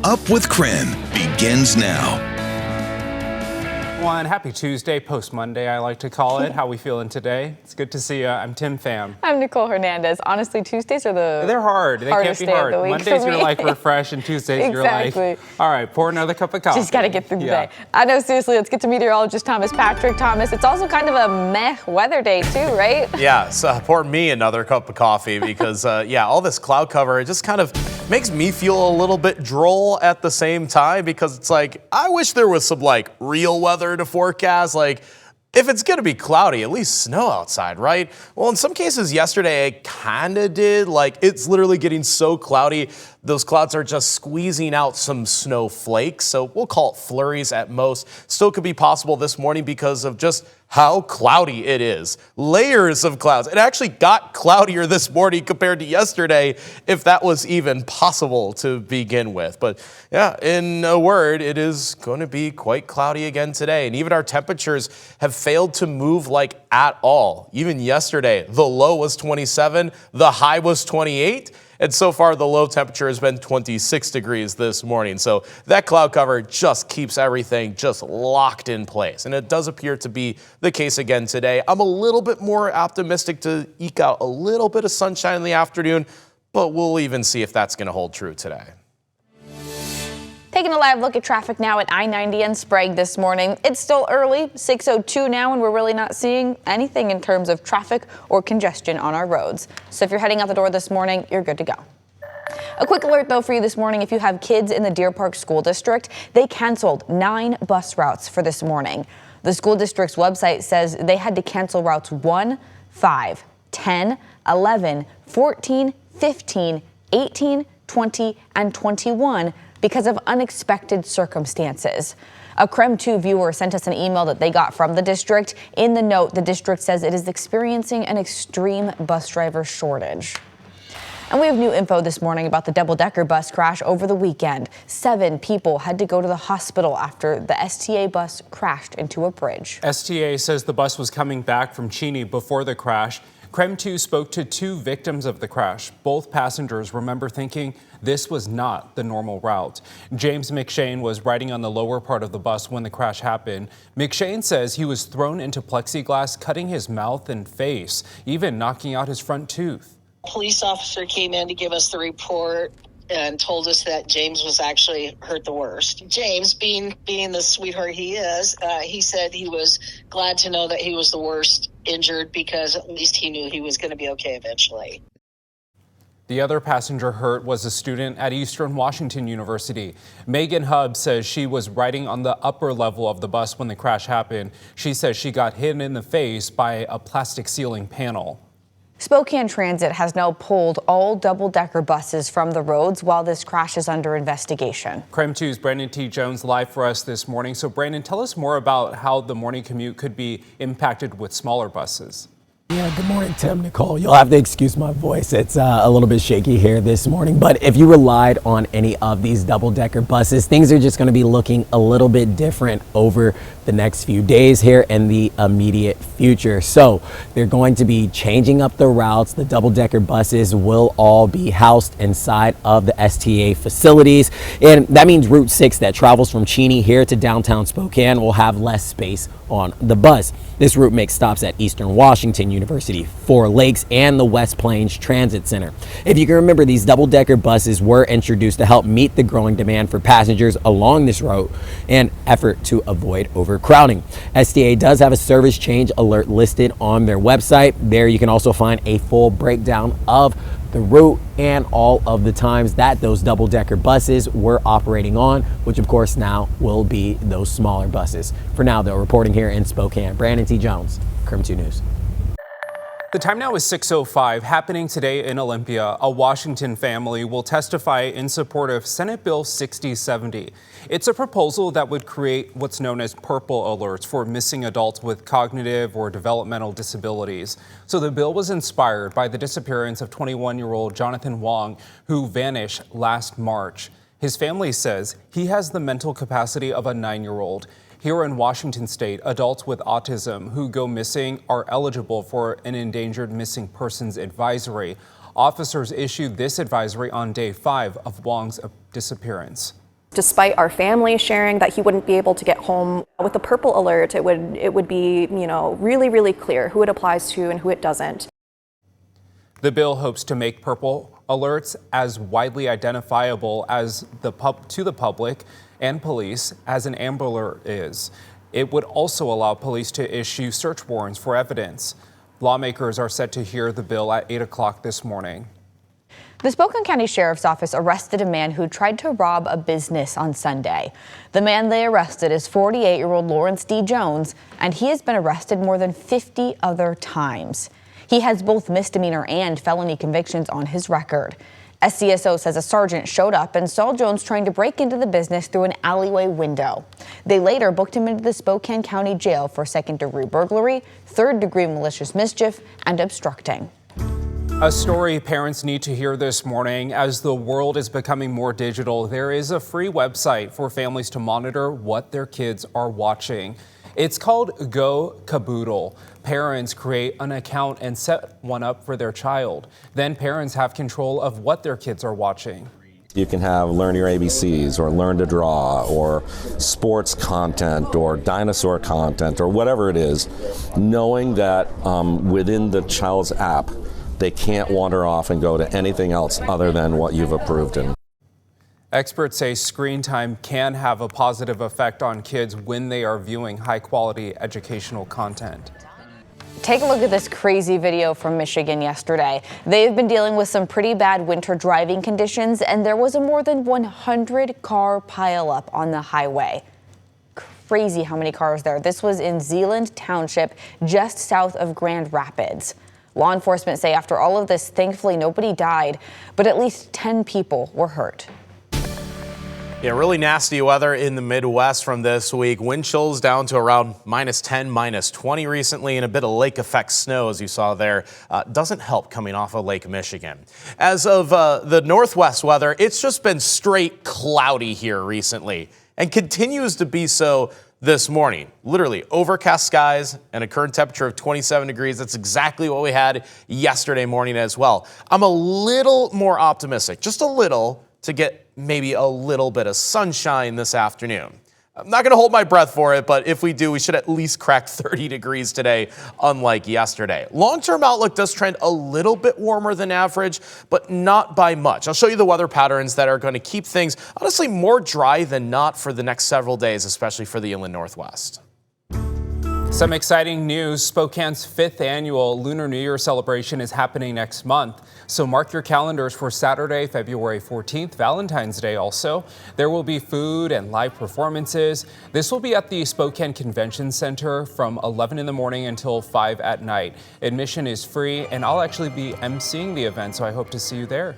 Up with KREM begins now. Happy Tuesday, post-Monday, I like to call it. How we feeling today? It's good to see you. I'm Tim Pham. I'm Nicole Hernandez. Honestly, Tuesdays are They're hard. They can't be hard. Mondays you're like refresh, and Tuesdays you're like, all right, pour another cup of coffee. Just got to get through the day. I know, seriously, let's get to meteorologist Thomas Patrick. Thomas, it's also kind of a meh weather day too, right? Yeah, so pour me another cup of coffee because, all this cloud cover, it just kind of makes me feel a little bit droll at the same time because it's like, I wish there was some like real weather to forecast. Like, if it's going to be cloudy, at least snow outside, right? Well, in some cases yesterday, it kind of did. Like, it's literally getting so cloudy, those clouds are just squeezing out some snowflakes. So we'll call it flurries at most. Still could be possible this morning because of just how cloudy it is. Layers of clouds. It actually got cloudier this morning compared to yesterday, if that was even possible to begin with. But yeah, in a word, it is going to be quite cloudy again today. And even our temperatures have failed to move like at all. Even yesterday, the low was 27, the high was 28. And so far, the low temperature has been 26 degrees this morning. So that cloud cover just keeps everything just locked in place. And it does appear to be the case again today. I'm a little bit more optimistic to eke out a little bit of sunshine in the afternoon, but we'll even see if that's going to hold true today. Taking a live look at traffic now at I-90 and Sprague this morning. It's still early, 6:02 now, and we're really not seeing anything in terms of traffic or congestion on our roads. So if you're heading out the door this morning, you're good to go. A quick alert, though, for you this morning. If you have kids in the Deer Park School District, they canceled 9 bus routes for this morning. The school district's website says they had to cancel routes 1, 5, 10, 11, 14, 15, 18, 20, and 21 because of unexpected circumstances. A KREM 2 viewer sent us an email that they got from the district. In the note, the district says it is experiencing an extreme bus driver shortage. And we have new info this morning about the double-decker bus crash over the weekend. 7 people had to go to the hospital after the STA bus crashed into a bridge. STA says the bus was coming back from Cheney before the crash. KREM 2 spoke to 2 victims of the crash. Both passengers remember thinking this was not the normal route. James McShane was riding on the lower part of the bus when the crash happened. McShane says he was thrown into plexiglass, cutting his mouth and face, even knocking out his front tooth. A police officer came in to give us the report and told us that James was actually hurt the worst. James, being the sweetheart he is, he said he was glad to know that he was the worst injured because at least he knew he was going to be okay eventually. The other passenger hurt was a student at Eastern Washington University. Megan Hubb says she was riding on the upper level of the bus when the crash happened. She says she got hit in the face by a plastic ceiling panel. Spokane Transit has now pulled all double-decker buses from the roads while this crash is under investigation. KREM 2's Brandon T. Jones live for us this morning. So Brandon, tell us more about how the morning commute could be impacted with smaller buses. Yeah, good morning, Tim, Nicole. You'll have to excuse my voice. It's a little bit shaky here this morning, but if you relied on any of these double-decker buses, things are just going to be looking a little bit different over the next few days here in the immediate future. So they're going to be changing up the routes. The double-decker buses will all be housed inside of the STA facilities, and that means Route 6 that travels from Cheney here to downtown Spokane will have less space on the bus. This route makes stops at Eastern Washington University, 4 Lakes, and the West Plains Transit Center. If you can remember, these double-decker buses were introduced to help meet the growing demand for passengers along this route and effort to avoid overcrowding. STA does have a service change alert listed on their website. There you can also find a full breakdown of the route and all of the times that those double-decker buses were operating on, which of course now will be those smaller buses. For now, though, reporting here in Spokane, Brandon T. Jones, KREM 2 News. The time now is 6:05. Happening today in Olympia, a Washington family will testify in support of Senate Bill 6070. It's a proposal that would create what's known as purple alerts for missing adults with cognitive or developmental disabilities. So the bill was inspired by the disappearance of 21-year-old Jonathan Wong, who vanished last March. His family says he has the mental capacity of a 9-year-old. Here in Washington state, adults with autism who go missing are eligible for an endangered missing persons advisory. Officers issued this advisory on day 5 of Wong's disappearance. Despite our family sharing that he wouldn't be able to get home, with the purple alert, it would be, really, really clear who it applies to and who it doesn't. The bill hopes to make purple alerts as widely identifiable to the public and police as an Amber Alert is. It would also allow police to issue search warrants for evidence. Lawmakers are set to hear the bill at 8 o'clock this morning. The Spokane County Sheriff's Office arrested a man who tried to rob a business on Sunday. The man they arrested is 48-year-old Lawrence D. Jones, and he has been arrested more than 50 other times. He has both misdemeanor and felony convictions on his record. SCSO says a sergeant showed up and saw Jones trying to break into the business through an alleyway window. They later booked him into the Spokane County Jail for second-degree burglary, third-degree malicious mischief, and obstructing. A story parents need to hear this morning. As the world is becoming more digital, there is a free website for families to monitor what their kids are watching. It's called Go Caboodle. Parents create an account and set one up for their child. Then parents have control of what their kids are watching. You can have learn your ABCs or learn to draw or sports content or dinosaur content or whatever it is, knowing that within the child's app, they can't wander off and go to anything else other than what you've approved in. Experts say screen time can have a positive effect on kids when they are viewing high-quality educational content. Take a look at this crazy video from Michigan yesterday. They've been dealing with some pretty bad winter driving conditions, and there was a more than 100-car pileup on the highway. Crazy how many cars there. This was in Zeeland Township, just south of Grand Rapids. Law enforcement say after all of this, thankfully nobody died, but at least 10 people were hurt. Yeah, really nasty weather in the Midwest from this week. Wind chills down to around -10, -20 recently, and a bit of lake effect snow, as you saw there, doesn't help coming off of Lake Michigan. As of the Northwest weather, it's just been straight cloudy here recently and continues to be so this morning. Literally overcast skies and a current temperature of 27 degrees. That's exactly what we had yesterday morning as well. I'm a little more optimistic, just a little, to get maybe a little bit of sunshine this afternoon. I'm not going to hold my breath for it, but if we do, we should at least crack 30 degrees today, unlike yesterday. Long-term outlook does trend a little bit warmer than average, but not by much. I'll show you the weather patterns that are going to keep things, honestly, more dry than not for the next several days, especially for the inland Northwest. Some exciting news. Spokane's 5th annual Lunar New Year celebration is happening next month. So mark your calendars for Saturday, February 14th, Valentine's Day also. There will be food and live performances. This will be at the Spokane Convention Center from 11 in the morning until 5 at night. Admission is free, and I'll actually be emceeing the event, so I hope to see you there.